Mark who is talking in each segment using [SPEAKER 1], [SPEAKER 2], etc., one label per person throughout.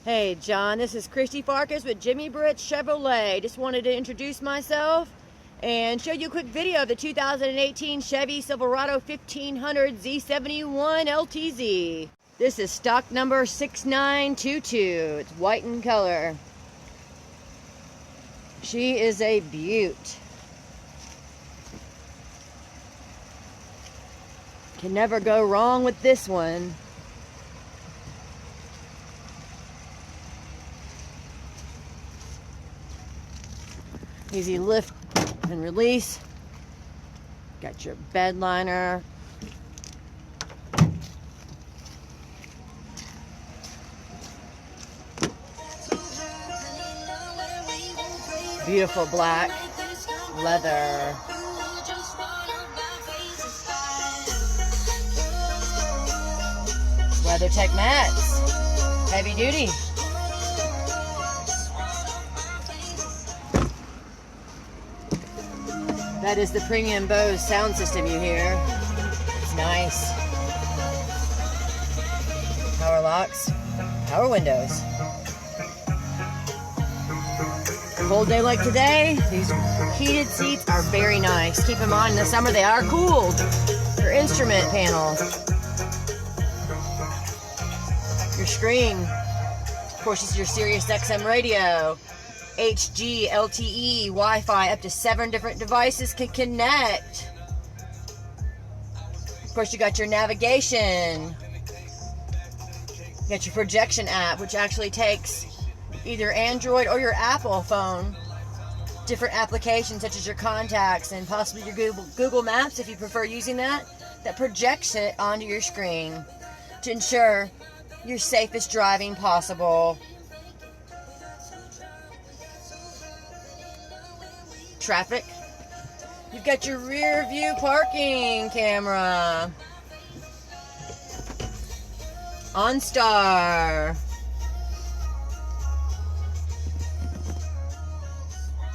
[SPEAKER 1] Hey John, this is Christy Farkas with Jimmy Britt Chevrolet. Just wanted to introduce myself and show you a quick video of the 2018 Chevy Silverado 1500 Z71 LTZ. This is stock number 6922. It's white in color. She is a beaut. Can never go wrong with this one. Easy lift and release. Got your bed liner. Beautiful black leather. WeatherTech mats. Heavy duty. That is the premium Bose sound system you hear. It's nice. Power locks, power windows. A cold day like today, these heated seats are very nice. Keep in mind in the summer they are cooled. Your instrument panel. Your screen. Of course, this is your Sirius XM radio. HG, LTE, Wi-Fi, up to 7 different devices can connect. Of course, you got your navigation. You got your projection app, which actually takes either Android or your Apple phone. Different applications such as your contacts and possibly your Google Maps, if you prefer using that projects it onto your screen to ensure your safest driving possible. Traffic. You've got your rear view parking camera. OnStar.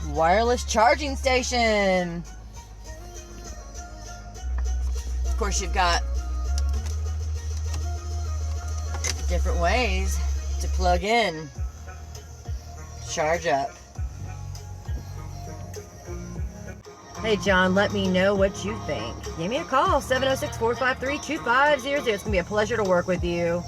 [SPEAKER 1] Wireless charging station. Of course, you've got different ways to plug in, charge up. Hey John, let me know what you think. Give me a call, 706-453-2500. It's going to be a pleasure to work with you.